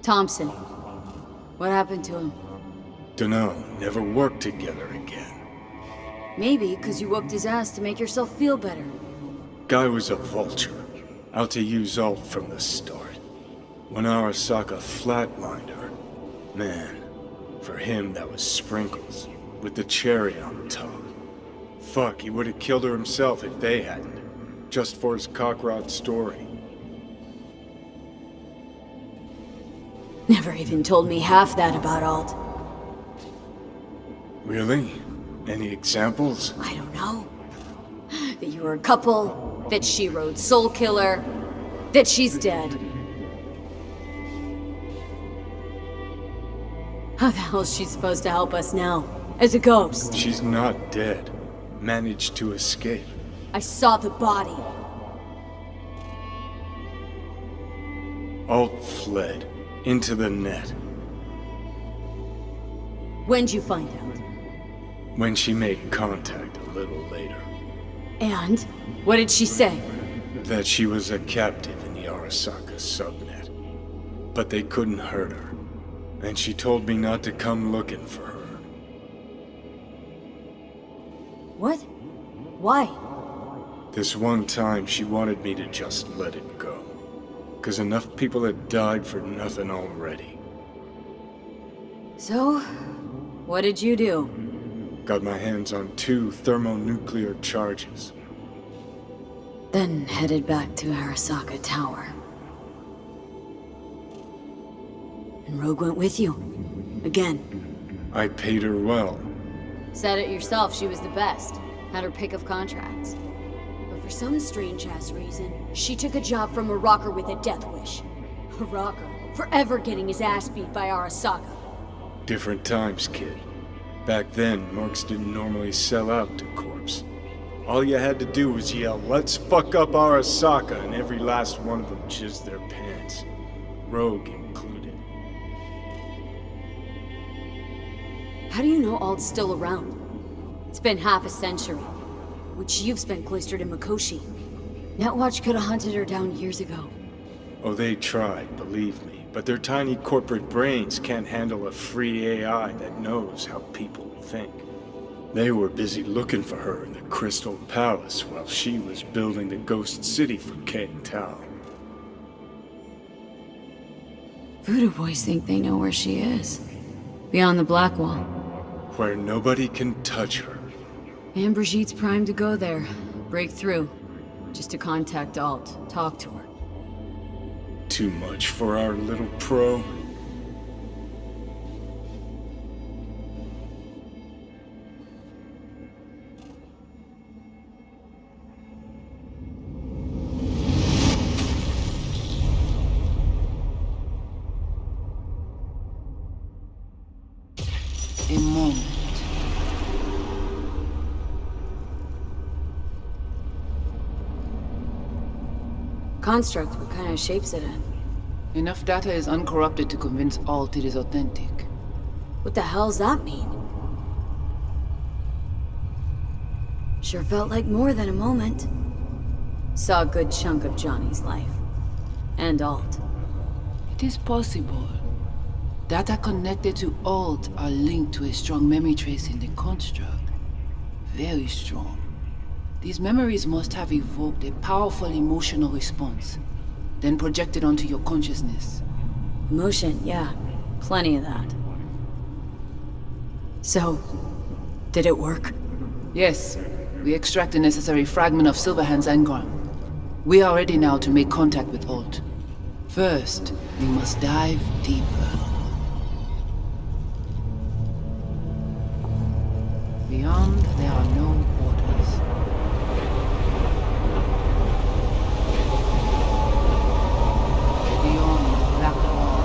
Thompson. What happened to him? Dunno, never worked together again. Maybe because you whooped his ass to make yourself feel better. Guy was a vulture, out to use Alt from the start. When Arasaka flatlined her, man, for him that was sprinkles, with the cherry on top. Fuck, he would have killed her himself if they hadn't, just for his cockrod story. Never even told me half that about Alt. Really? Any examples? I don't know. That you were a couple, that she rode Soul Killer, that she's dead. How the hell is she supposed to help us now? As a ghost? She's not dead. Managed to escape. I saw the body. Alt fled. Into the net. When'd you find out? When she made contact a little later. And? What did she say? That she was a captive in the Arasaka subnet. But they couldn't hurt her. And she told me not to come looking for her. What? Why? This one time she wanted me to just let it go. 'Cause enough people had died for nothing already. So, what did you do? Got my hands on 2 thermonuclear charges. Then headed back to Arasaka Tower. And Rogue went with you. Again. I paid her well. Said it yourself, she was the best. Had her pick of contracts. But for some strange-ass reason, she took a job from a rocker with a death wish. A rocker, forever getting his ass beat by Arasaka. Different times, kid. Back then, mercs didn't normally sell out to corpse. All you had to do was yell, "Let's fuck up Arasaka," and every last one of them jizzed their pants. Rogue included. How do you know Alt's still around? It's been half a century, which you've spent cloistered in Mikoshi. Netwatch could have hunted her down years ago. Oh, they tried, believe me, but their tiny corporate brains can't handle a free AI that knows how people think. They were busy looking for her in the Crystal Palace while she was building the Ghost City for Kang Tao. Voodooboys think they know where she is. Beyond the Black Wall. Where nobody can touch her. And Brigitte's primed to go there. Break through. Just to contact Alt. Talk to her. Too much for our little pro. A moment. Construct, what kind of shape's it in? Enough data is uncorrupted to convince Alt it is authentic. What the hell's that mean? Sure felt like more than a moment. Saw a good chunk of Johnny's life. And Alt. It is possible. Data connected to Alt are linked to a strong memory trace in the construct. Very strong. These memories must have evoked a powerful emotional response, then projected onto your consciousness. Emotion, yeah. Plenty of that. So, did it work? Yes, we extract the necessary fragment of Silverhand's engram. We are ready now to make contact with Alt. First, we must dive deeper. Beyond, there are no borders. Beyond the Black Wall.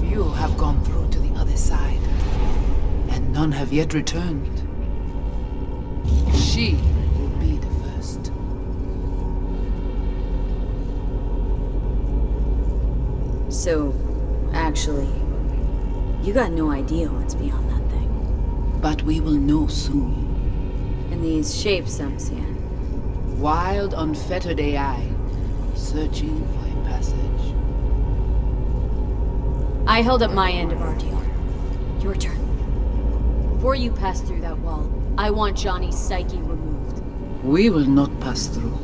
Few have gone through to the other side, and none have yet returned. She will be the first. So, actually, you got no idea what's beyond that thing. But we will know soon. And these shapes I'm seeing. Wild, unfettered AI, searching for a passage. I held up my end of our deal. Your turn. Before you pass through that wall, I want Johnny's psyche removed. We will not pass through.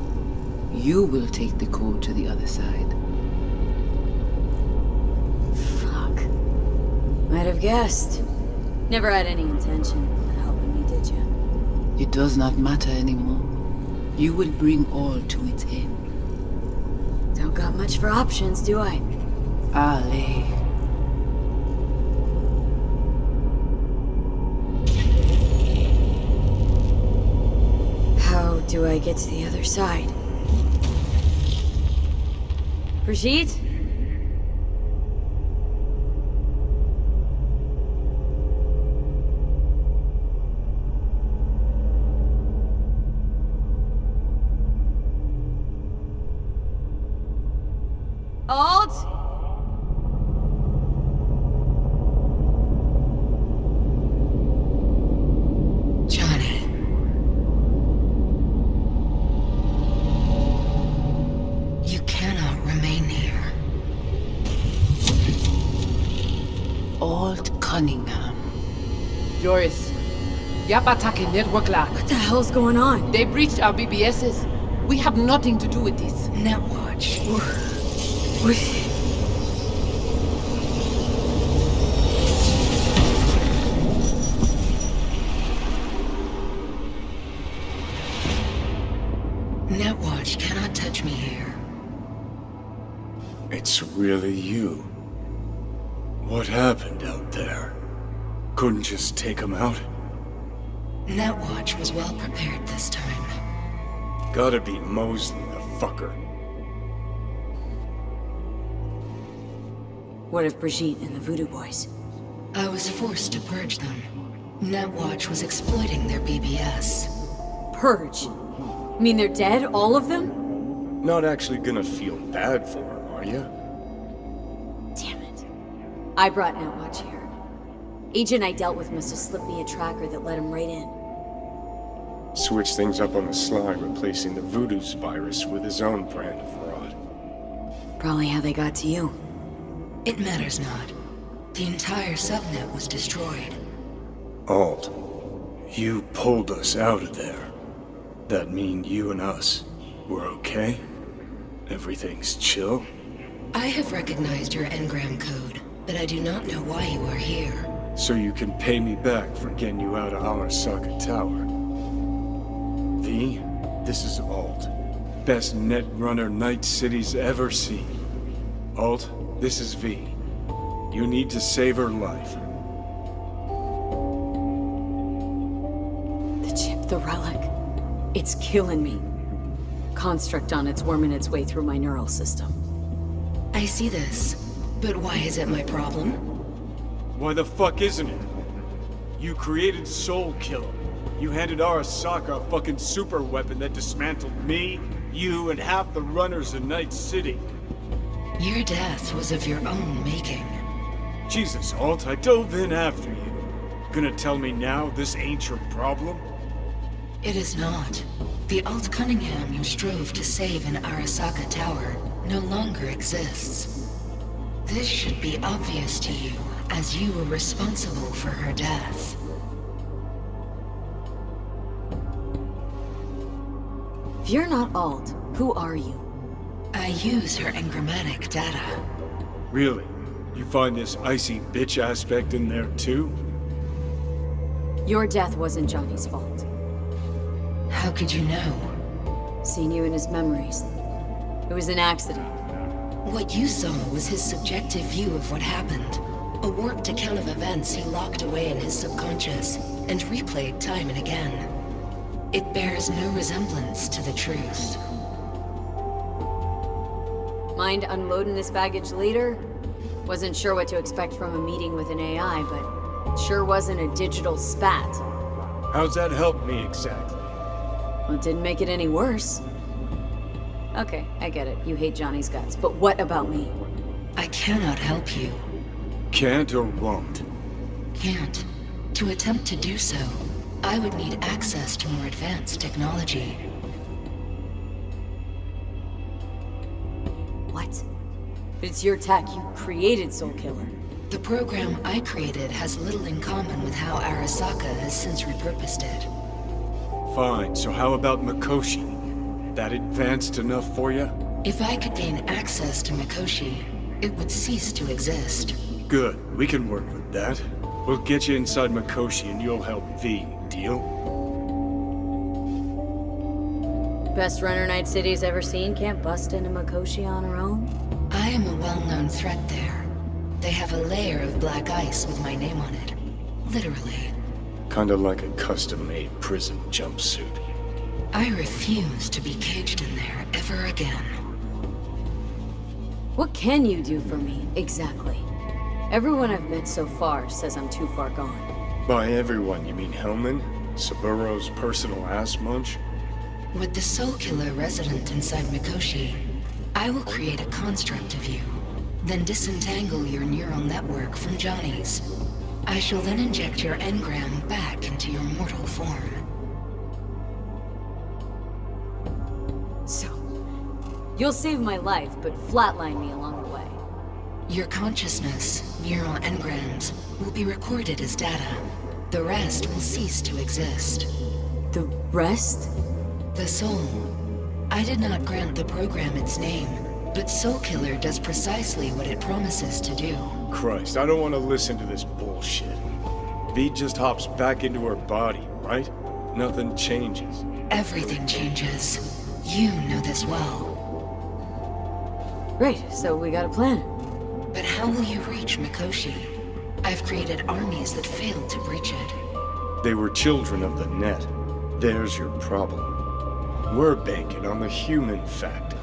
You will take the code to the other side. Fuck. Might have guessed. Never had any intention of helping me, did you? It does not matter anymore. You will bring all to its end. Don't got much for options, do I? Ale. How do I get to the other side? Brigitte? Alt? Johnny. You cannot remain here. Alt Cunningham. Joris, Yap attacking network lab. What the hell's going on? They breached our BBSs. We have nothing to do with this. Netwatch. Netwatch cannot touch me here. It's really you. What happened out there? Couldn't just take him out? Netwatch was well prepared this time. Gotta be Mosley, the fucker. What of Brigitte and the Voodooboys? I was forced to purge them. Netwatch was exploiting their BBS. Purge? Mean they're dead, all of them? Not actually gonna feel bad for him, are you? Damn it. I brought Netwatch here. Agent I dealt with must have slipped me a tracker that let him right in. Switch things up on the sly, replacing the Voodoo's virus with his own brand of rot. Probably how they got to you. It matters not. The entire subnet was destroyed. Alt, you pulled us out of there. That mean you and us, we're okay? Everything's chill? I have recognized your engram code, but I do not know why you are here. So you can pay me back for getting you out of Arasaka Tower. V, this is Alt. Best netrunner Night City's ever seen. Alt, this is V. You need to save her life. The chip, the relic. It's killing me. Construct on it's worming its way through my neural system. I see this, but why is it my problem? Why the fuck isn't it? You created Soul Killer. You handed Arasaka a fucking super weapon that dismantled me, you, and half the runners in Night City. Your death was of your own making. Jesus, Alt, I dove in after you. Gonna tell me now this ain't your problem? It is not. The Alt Cunningham you strove to save in Arasaka Tower no longer exists. This should be obvious to you, as you were responsible for her death. If you're not Alt, who are you? I use her engrammatic data. Really? You find this icy bitch aspect in there too? Your death wasn't Johnny's fault. How could you know? Seen you in his memories. It was an accident. What you saw was his subjective view of what happened. A warped account of events he locked away in his subconscious and replayed time and again. It bears no resemblance to the truth. Mind unloading this baggage later? Wasn't sure what to expect from a meeting with an AI, but it sure wasn't a digital spat. How's that help me exactly? Well, it didn't make it any worse. Okay, I get it. You hate Johnny's guts, but what about me? I cannot help you. Can't or won't? Can't. To attempt to do so, I would need access to more advanced technology. What? But it's your tech. You created Soul Killer. The program I created has little in common with how Arasaka has since repurposed it. Fine, so how about Mikoshi? That advanced enough for you? If I could gain access to Mikoshi, it would cease to exist. Good, we can work with that. We'll get you inside Mikoshi and you'll help V, deal? Best runner Night City's ever seen can't bust into Mikoshi on her own. I am a well-known threat there. They have a layer of black ice with my name on it. Literally. Kinda like a custom-made prison jumpsuit. I refuse to be caged in there ever again. What can you do for me, exactly? Everyone I've met so far says I'm too far gone. By everyone, you mean Hellman? Saburo's personal ass munch? With the Soul Killer resident inside Mikoshi, I will create a construct of you, then disentangle your neural network from Johnny's. I shall then inject your engram back into your mortal form. So, you'll save my life, but flatline me along the way. Your consciousness, neural engrams, will be recorded as data. The rest will cease to exist. The rest? The soul. I did not grant the program its name, but Soul Killer does precisely what it promises to do. Christ, I don't want to listen to this bullshit. V just hops back into her body, right? Nothing changes. Everything changes. You know this well. Great, so we got a plan. But how will you reach Mikoshi? I've created armies that failed to breach it. They were children of the net. There's your problem. We're banking on the human factor.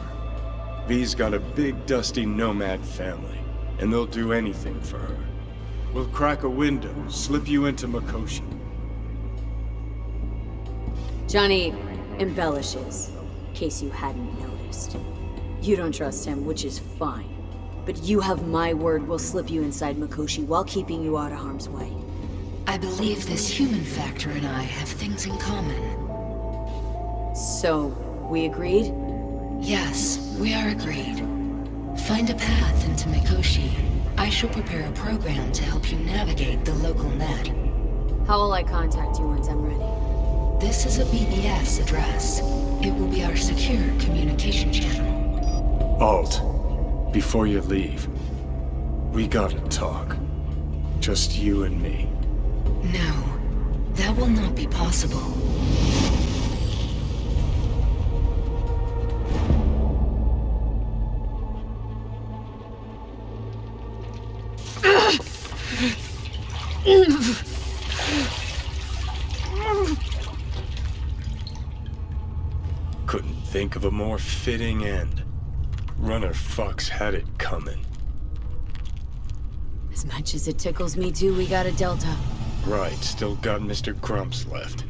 V's got a big, dusty nomad family, and they'll do anything for her. We'll crack a window, slip you into Mikoshi. Johnny embellishes, in case you hadn't noticed. You don't trust him, which is fine. But you have my word we'll slip you inside Mikoshi while keeping you out of harm's way. I believe this human factor and I have things in common. So, we agreed? Yes, we are agreed. Find a path into Mikoshi. I shall prepare a program to help you navigate the local net. How will I contact you once I'm ready? This is a BBS address. It will be our secure communication channel. Alt, before you leave, we gotta talk. Just you and me. No, that will not be possible. Couldn't think of a more fitting end. Runner fucks had it coming. As much as it tickles me too, we got a Delta. Right, still got Mr. Grumps left.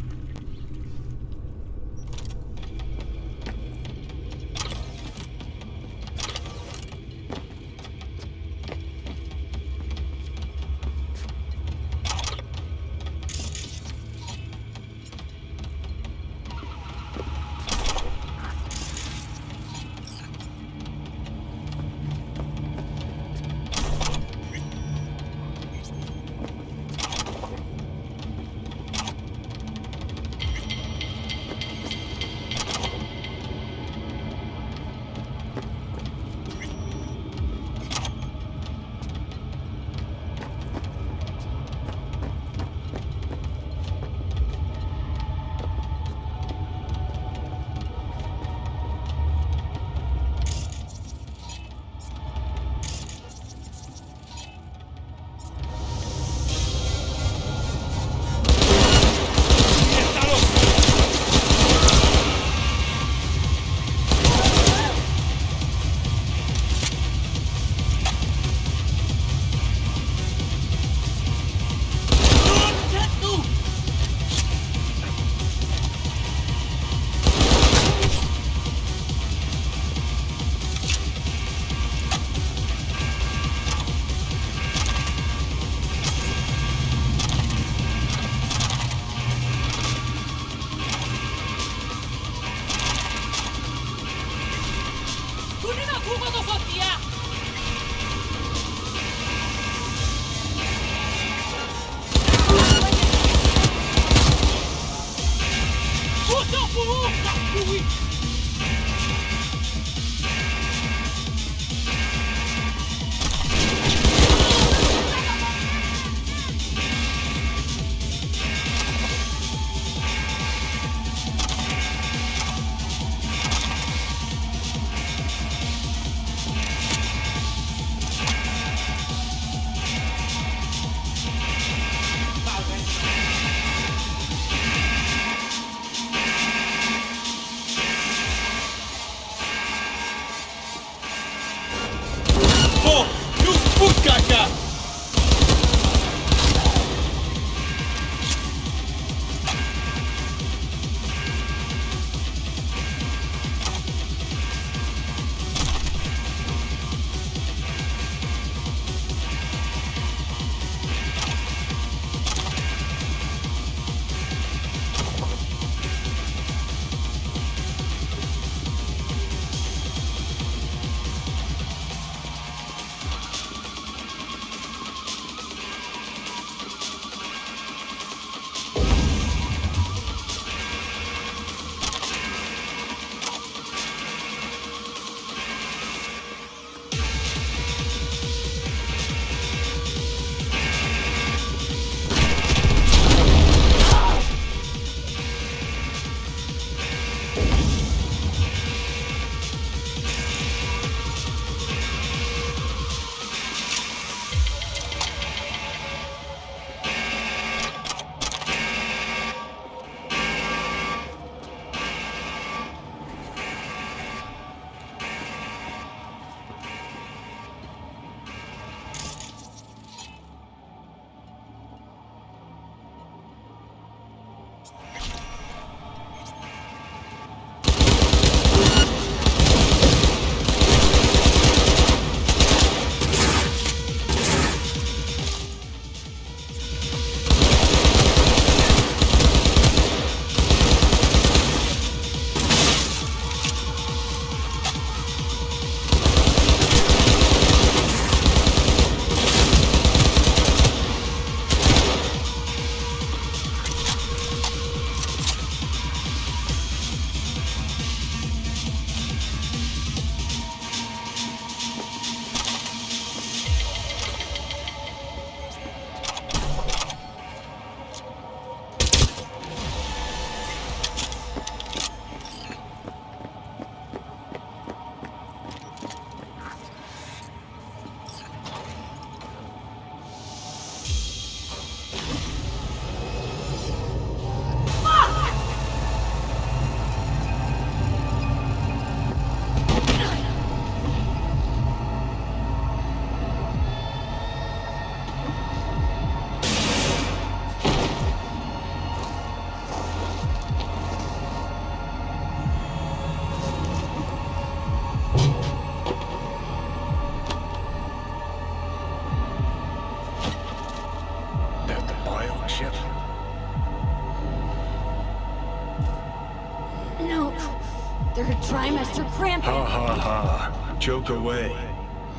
Third trimester cramping. Ha ha ha. Joke away.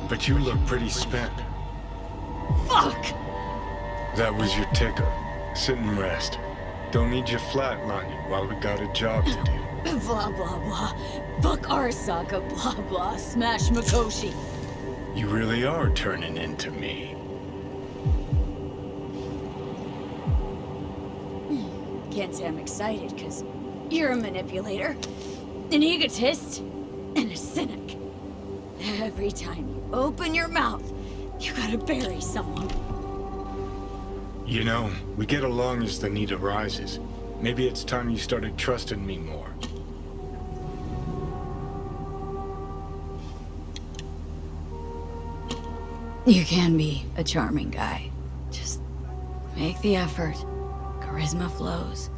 But you look pretty spent. Fuck! That was your ticker. Sit and rest. Don't need you flatlining while we got a job to do. Blah blah blah. Fuck Arasaka, blah blah. Smash Mikoshi. You really are turning into me. Can't say I'm excited, cause you're a manipulator, an egotist, and a cynic. Every time you open your mouth, you gotta bury someone. You know, we get along as the need arises. Maybe it's time you started trusting me more. You can be a charming guy. Just make the effort. Charisma flows.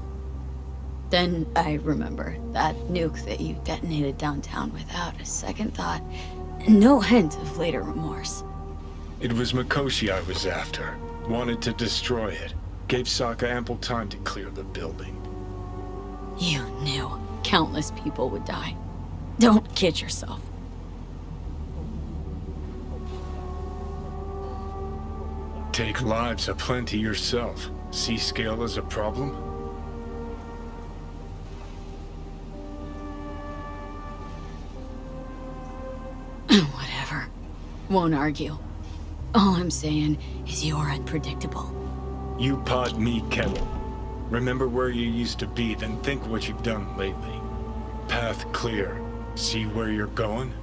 Then I remember that nuke that you detonated downtown without a second thought, and no hint of later remorse. It was Mikoshi I was after. Wanted to destroy it. Gave Sokka ample time to clear the building. You knew countless people would die. Don't kid yourself. Take lives aplenty yourself. See scale as a problem? Won't argue. All I'm saying is you're unpredictable. You pot me kettle. Remember where you used to be, then think what you've done lately. Path clear. See where you're going?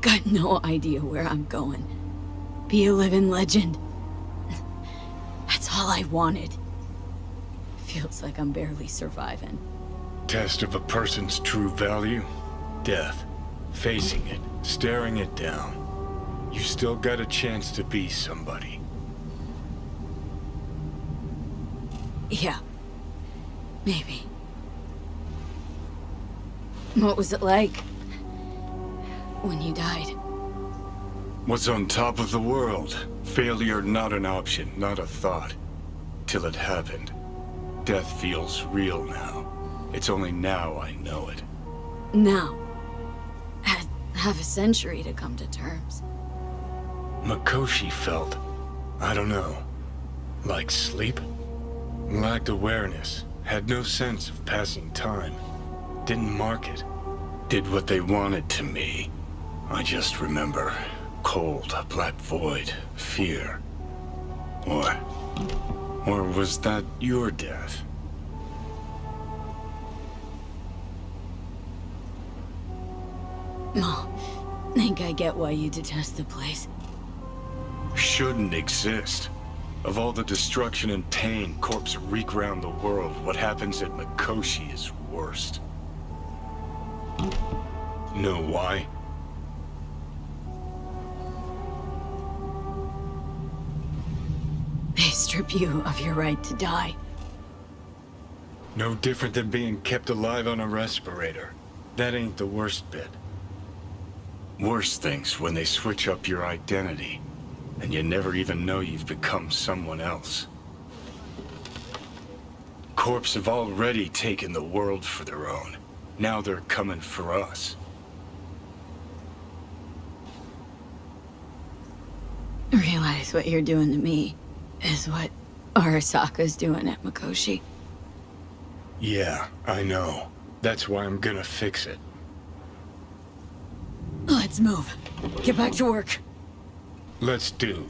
Got no idea where I'm going. Be a living legend. That's all I wanted. Feels like I'm barely surviving. Test of a person's true value? Death. Facing it, staring it down. You still got a chance to be somebody. Yeah. Maybe. What was it like? When you died? What's on top of the world? Failure not an option, not a thought. Till it happened. Death feels real now. It's only now I know it. Now. Had half a century to come to terms. Mikoshi felt, I don't know, like sleep? Lacked awareness, had no sense of passing time. Didn't mark it. Did what they wanted to me. I just remember cold, a black void, fear. Or was that your death? No. Think I get why you detest the place. Shouldn't exist. Of all the destruction and pain corpses wreak round the world, what happens at Mikoshi is worst. Know why? They strip you of your right to die. No different than being kept alive on a respirator. That ain't the worst bit. Worst things when they switch up your identity, and you never even know you've become someone else. Corps have already taken the world for their own. Now they're coming for us. Realize what you're doing to me is what Arasaka's doing at Mikoshi. Yeah, I know. That's why I'm gonna fix it. Let's move. Get back to work. Let's do.